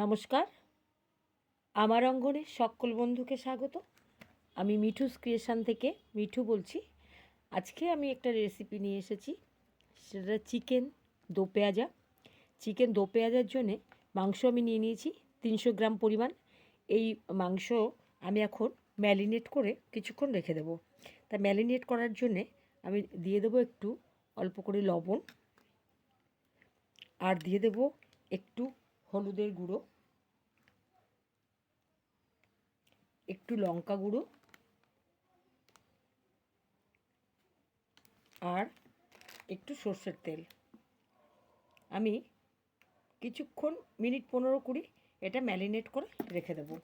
নমস্কার, আমার অঙ্গনে সকল বন্ধুকে স্বাগত। আমি মিঠুস ক্রিয়েশন থেকে মিঠু বলছি। আজকে আমি একটা রেসিপি নিয়ে এসেছি, সেটা চিকেন দো পেঁয়াজা। চিকেন দো পেঁয়াজার জন্যে মাংস আমি নিয়ে নিয়েছি 300 গ্রাম পরিমাণ। এই মাংস আমি এখন ম্যারিনেট করে কিছুক্ষণ রেখে দেবো। তা ম্যারিনেট করার জন্যে আমি দিয়ে দেবো একটু অল্প করে লবণ, আর দিয়ে দেবো একটু হলুদের গুঁড়ো, একটু লঙ্কা গুঁড়ো, আর একটু সর্ষের তেল। আমি কিছুক্ষণ মিনিট 15-20 এটা ম্যারিনেট করে রেখে দেবো।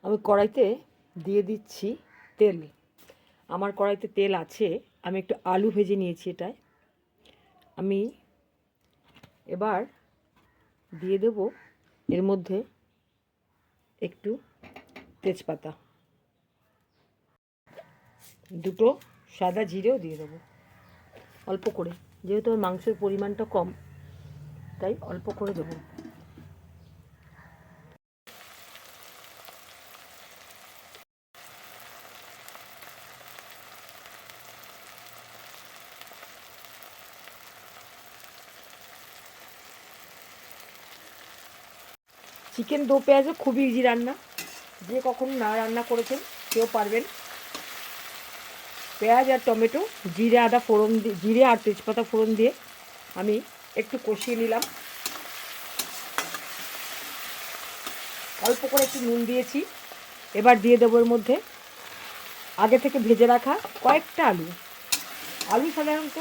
আমি কড়াইতে দিয়ে দিচ্ছি তেল। আমার কড়াইতে তেল আছে, আমি একটু আলু ভেজে নিয়েছি এটায়। আমি এবার দিয়ে দেব এর মধ্যে একটু তেজপাতা, দুটো সাদা জিরেও দিয়ে দেবো অল্প করে, যেহেতু আমার মাংসের পরিমাণটা কম তাই অল্প করে দেবো। চিকেন দো পেঁয়াজা খুবই ইজি রান্না, যে কখনো না রান্না করেছেন কেউ পারবেন। পেঁয়াজ আর টমেটো, জিরে আদা ফোড়ন দিয়ে, জিরে আর তেজপাতা ফোড়ন দিয়ে আমি একটু কষিয়ে নিলাম। অল্প করে একটু নুন দিয়েছি। এবার দিয়ে দেবো এর মধ্যে আগে থেকে ভেজে রাখা কয়েকটা আলু। আলু সাধারণত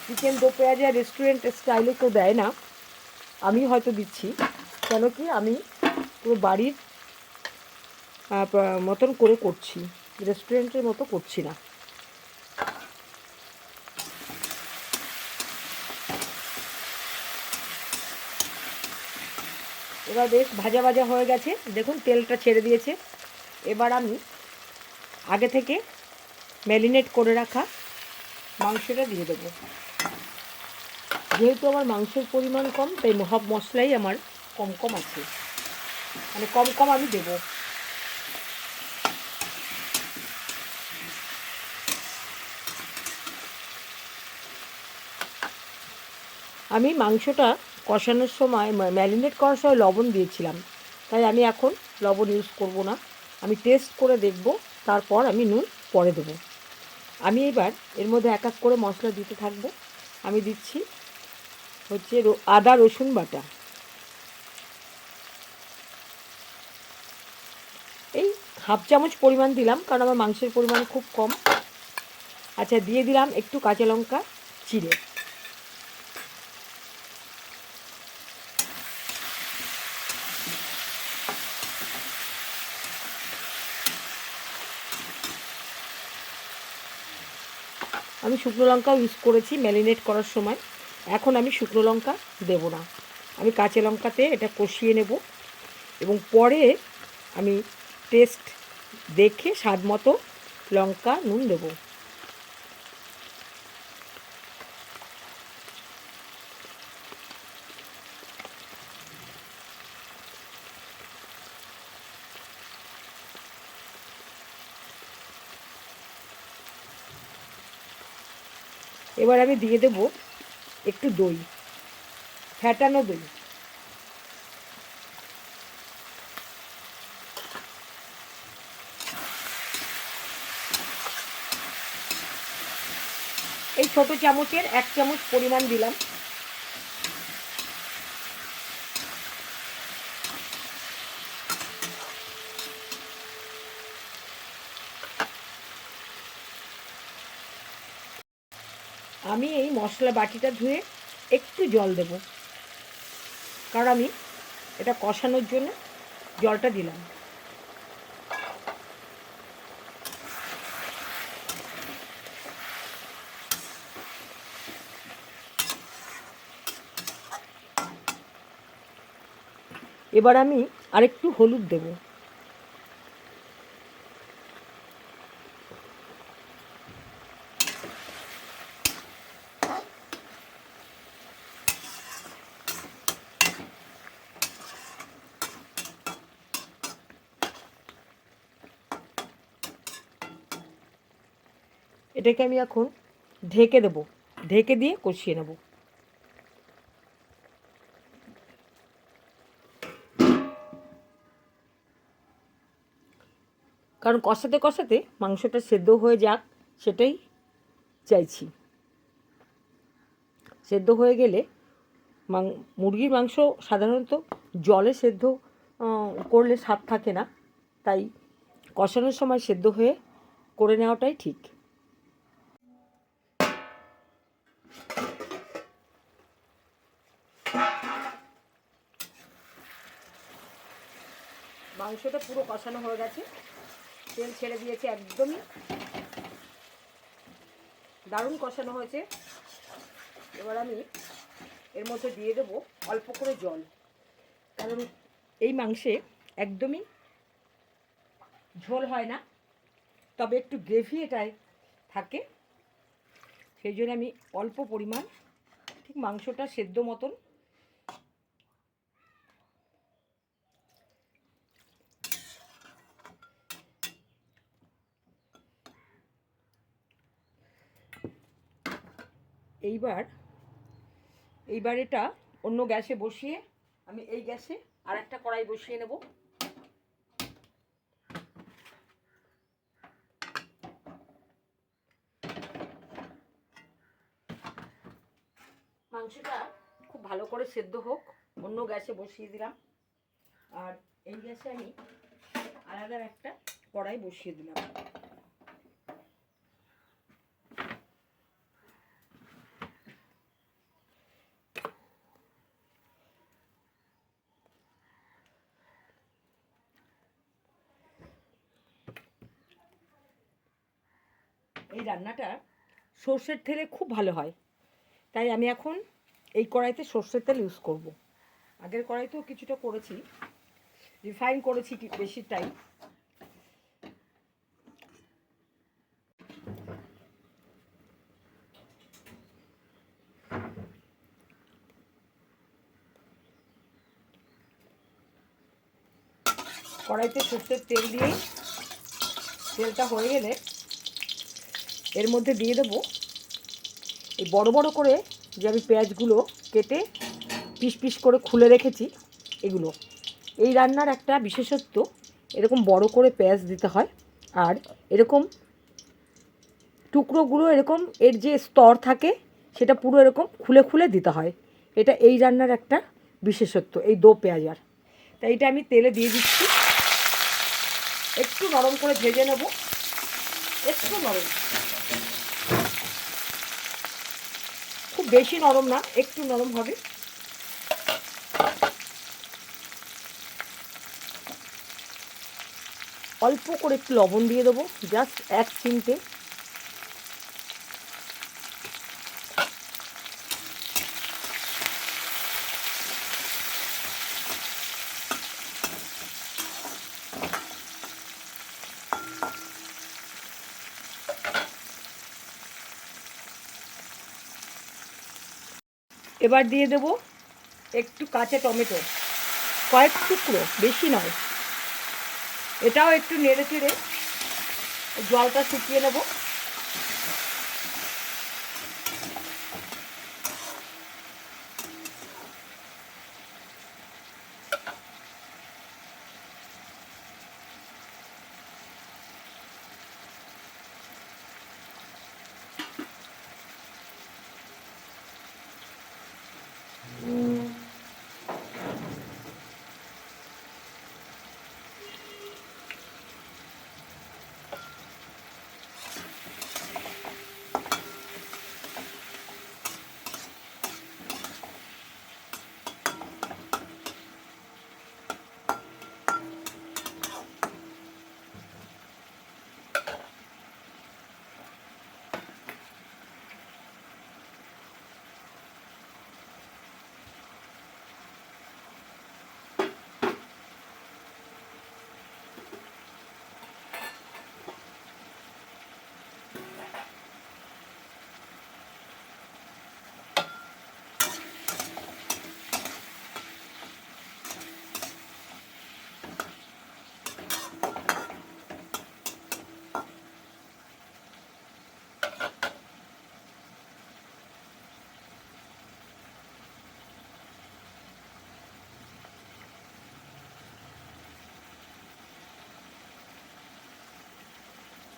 চিকেন দো পেঁয়াজা রেস্টুরেন্ট স্টাইলে কেউ দেয় না, আমি হয়তো দিচ্ছি, কেন কি আমি পুরো বাড়ির মতন করে করছি, রেস্টুরেন্টের মতো করছি না। এবার বেশ ভাজা ভাজা হয়ে গেছে, দেখুন তেলটা ছেড়ে দিয়েছে। এবার আমি আগে থেকে ম্যারিনেট করে রাখা মাংসটা দিয়ে দেবো। যেহেতু আমার মাংসের পরিমাণ কম তাই সব মশলাই আমার কম কম আছে, মানে কম কম আমি দেবো। আমি মাংসটা কষানোর সময়, ম্যারিনেট করার সময় লবণ দিয়েছিলাম, তাই আমি এখন লবণ ইউজ করব না। আমি টেস্ট করে দেখব, তারপর আমি নুন পরে দেবো। আমি এবার এর মধ্যে এক এক করে মশলা দিতে থাকবো। আমি দিচ্ছি হচ্ছে আদা রসুন বাটা, এই হাফ চামচ পরিমাণ দিলাম, কারণ আমার মাংসের পরিমাণ খুব কম। আচ্ছা, দিয়ে দিলাম একটু কাঁচা লঙ্কা চিড়ে। আমি শুকনো লঙ্কাও ইউজ করেছি ম্যারিনেট করার সময়, এখন আমি শুকনো লঙ্কা দেব না। আমি কাঁচা লঙ্কাতে এটা কষিয়ে নেব এবং পরে আমি টেস্ট দেখে স্বাদ মতো লঙ্কা নুন দেবো। এবার আমি দিয়ে দেব একটু দই, ফ্যাটানো দই। এই ছোট চামচের 1 চামচ পরিমাণ দিলাম। আমি এই মশলা বাটিটা ধুয়ে একটু জল দেব, কারণ আমি এটা কষানোর জন্য জলটা দিলাম। এবার আমি আরেকটু হলুদ দেব। এটাকে আমি এখন ঢেকে দেব, ঢেকে দিয়ে কষিয়ে নেব। কারণ কষাতে কষাতে মাংসটা সেদ্ধ হয়ে যাক সেটাই চাইছি। সেদ্ধ হয়ে গেলে মুরগির মাংস সাধারণত জলে সেদ্ধ করলে স্বাদ থাকে না, তাই কষানোর সময় সেদ্ধ হয়ে করে নেওয়াটাই ঠিক। মাংসটা পুরো কষানো হয়ে গেছে, তেল ছেড়ে দিয়েছে, একদমই দারুণ কষানো হয়েছে। এবার আমি এর মধ্যে দিয়ে দেবো অল্প করে জল, কারণ এই মাংসে একদমই ঝোল হয় না, তবে একটু গ্রেভি এটায় থাকে, সেই জন্য আমি অল্প পরিমাণ, ঠিক মাংসটা সেদ্ধ মতন এইবার এটা অন্য গ্যাসে বসিয়ে আমি এই গ্যাসে আর একটা কড়াই বসিয়ে নেব। মাংসটা খুব ভালো করে সেদ্ধ হোক, অন্য গ্যাসে বসিয়ে দিলাম। আর এই গ্যাসে আমি আলাদা একটা কড়াই বসিয়ে দিলাম। এই রান্নাটা সর্ষের তেলে খুব ভালো হয়, তাই আমি এখন এই কড়াইতে সর্ষের তেল ইউজ করব। আগের কড়াইতেও কিছুটা করেছি, রিফাইন করেছি বেশিটাই। কড়াইতে সর্ষের তেল দিয়ে তেলটা হয়ে গেলে এর মধ্যে দিয়ে দেবো এই বড় বড় করে যে আমি পেঁয়াজগুলো কেটে পিস পিস করে খুলে রেখেছি এগুলো। এই রান্নার একটা বিশেষত্ব, এরকম বড় করে পেঁয়াজ দিতে হয়, আর এরকম টুকরোগুলো এরকম এর যে স্তর থাকে সেটা পুরো এরকম খুলে খুলে দিতে হয়। এটা এই রান্নার একটা বিশেষত্ব, এই দো পেঁয়াজার। তাই এটা আমি তেলে দিয়ে দিচ্ছি, একটু নরম করে ভেজে নেব, একটু নরম, খুব বেশি নরম না, একটু নরম হবে। অল্প করে একটু লবণ দিয়ে দেবো, জাস্ট 1 চিমটে। এবার দিয়ে দেবো একটু কাঁচা টমেটো, কয়েক টুকরো, বেশি নয়। এটাও একটু নেড়ে চেড়ে জলটা শুকিয়ে নেব।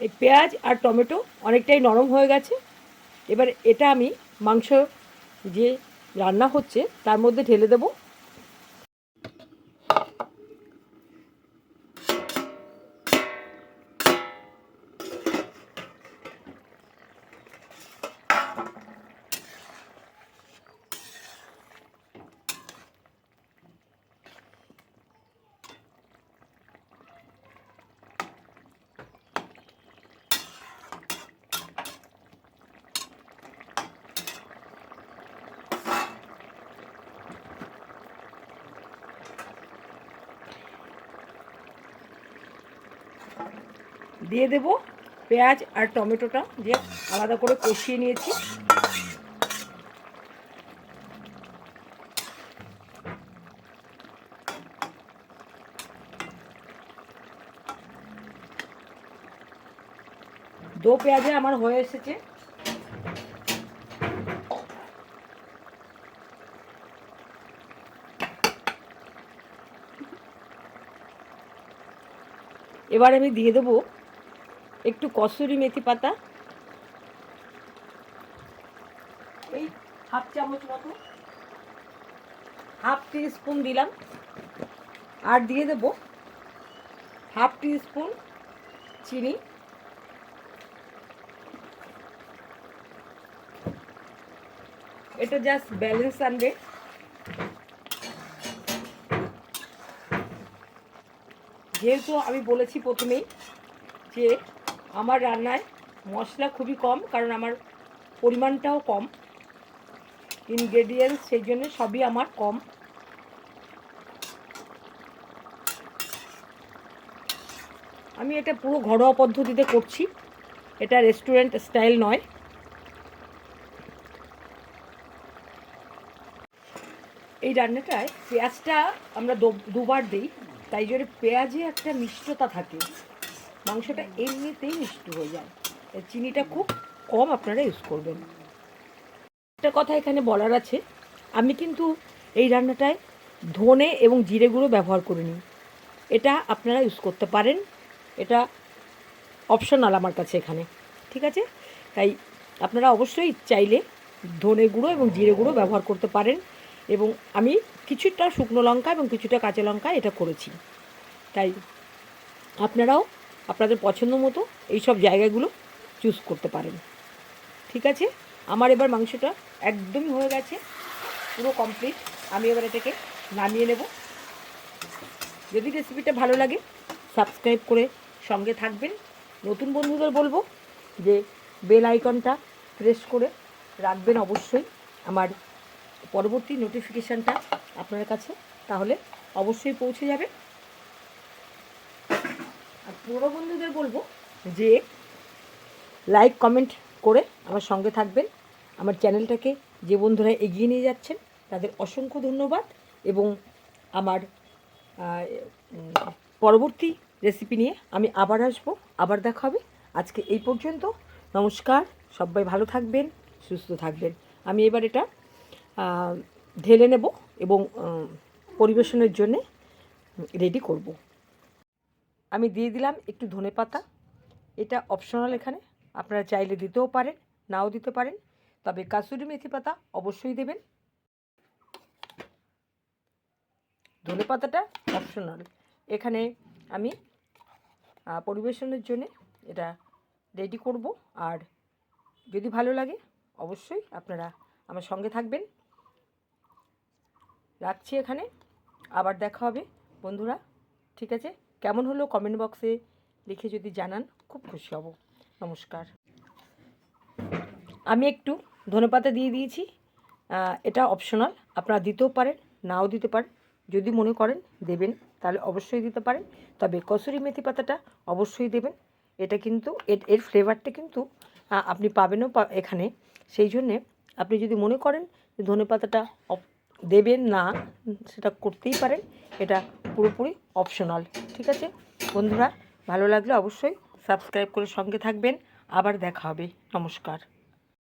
এই পেঁয়াজ আর টমেটো অনেকটাই নরম হয়ে গেছে। এবার এটা আমি মাংস যে রান্না হচ্ছে তার মধ্যে ঢেলে দেবো। দিয়ে দেব পেঁয়াজ আর টমেটোটা যে আলাদা করে কষিয়ে নিয়েছি। দো পেঁয়াজে আমার হয়ে এসেছে। এবার আমি দিয়ে দেবো একটু কসুরি মেথি পাতা, এই হাফ চামচ মতো, হাফ টিস্পুন দিলাম। আর দিয়ে দেবো হাফ টিস্পুন চিনি। এটা জাস্ট ব্যালেন্স আনবে। যেহেতু আমি বলেছি প্রথমেই যে আমার রান্নায় মশলা খুবই কম, কারণ আমার পরিমাণটাও কম, ইনগ্রেডিয়েন্টস সেই জন্য সবই আমার কম। আমি এটা পুরো ঘরোয়া পদ্ধতিতে করছি, এটা রেস্টুরেন্ট স্টাইল নয়। এই রান্নাটায় পেঁয়াজটা আমরা দুবার দিই, তাই জন্য পেঁয়াজে একটা মিষ্টতা থাকে, মাংসটা এমনিতেই মিষ্টি হয়ে যায়। চিনিটা খুব কম আপনারা ইউজ করবেন। একটা কথা এখানে বলার আছে, আমি কিন্তু এই রান্নাটায় ধনে এবং জিরে গুঁড়ো ব্যবহার করিনি। এটা আপনারা ইউজ করতে পারেন, এটা অপশনাল আমার কাছে এখানে, ঠিক আছে? তাই আপনারা অবশ্যই চাইলে ধনে গুঁড়ো এবং জিরে গুঁড়ো ব্যবহার করতে পারেন। এবং আমি কিছুটা শুকনো লঙ্কা এবং কিছুটা কাঁচা লঙ্কা এটা করেছি, তাই আপনারাও আপনাদের পছন্দ মতো এইসব জায়গাগুলো চুজ করতে পারেন, ঠিক আছে? আমার এবার মাংসটা একদমই হয়ে গেছে, পুরো কমপ্লিট। আমি এবার এটাকে নামিয়ে নেব। যদি রেসিপিটা ভালো লাগে সাবস্ক্রাইব করে সঙ্গে থাকবেন। নতুন বন্ধুদের বলবো যে বেল আইকনটা প্রেস করে রাখবেন অবশ্যই, আমার পরবর্তী নোটিফিকেশানটা আপনার কাছে তাহলে অবশ্যই পৌঁছে যাবে। আর পুরো বন্ধুদের বলবো যে লাইক কমেন্ট করে আমার সঙ্গে থাকবেন। আমার চ্যানেলটাকে যে বন্ধুরা এগিয়ে নিয়ে যাচ্ছেন তাদের অসংখ্য ধন্যবাদ। এবং আমার পরবর্তী রেসিপি নিয়ে আমি আবার আসবো, আবার দেখা হবে। আজকে এই পর্যন্ত, নমস্কার। সবাই ভালো থাকবেন, সুস্থ থাকবেন। আমি এবার এটা ঢেলে নেব এবং পরিবেশনের জন্যে রেডি করব। আমি দিয়ে দিলাম একটু ধনেপাতা, এটা অপশনাল এখানে, আপনারা চাইলে দিতেও পারেন, নাও দিতে পারেন, তবে কাসুরি মেথি পাতা অবশ্যই দেবেন। ধনেপাতাটা অপশনাল এখানে। আমি পরিবেশনের জন্যে এটা রেডি করব। আর যদি ভালো লাগে অবশ্যই আপনারা আমার সঙ্গে থাকবেন। রাখছি এখানে, আবার দেখা হবে বন্ধুরা, ঠিক আছে? কেমন হলো কমেন্ট বক্সে লিখে যদি জানান খুব খুশি হব। নমস্কার। আমি একটু ধনেপাতা দিয়ে দিয়েছি, এটা অপশনাল, আপনারা দিতেও পারেন, নাও দিতে পারেন। যদি মনে করেন দেবেন তাহলে অবশ্যই দিতে পারেন, তবে কসুরি মেথি পাতাটা অবশ্যই দেবেন। এটা কিন্তু এর ফ্লেভারটা কিন্তু আপনি পাবেনও এখানে, সেই জন্যে আপনি যদি মনে করেন যে ধনেপাতাটা দেবেন না, সেটা করতেই পারেন, এটা পুরোপুরি অপশনাল, ঠিক আছে বন্ধুরা? ভালো লাগলে অবশ্যই সাবস্ক্রাইব করে সঙ্গে থাকবেন। আবার দেখা হবে, নমস্কার।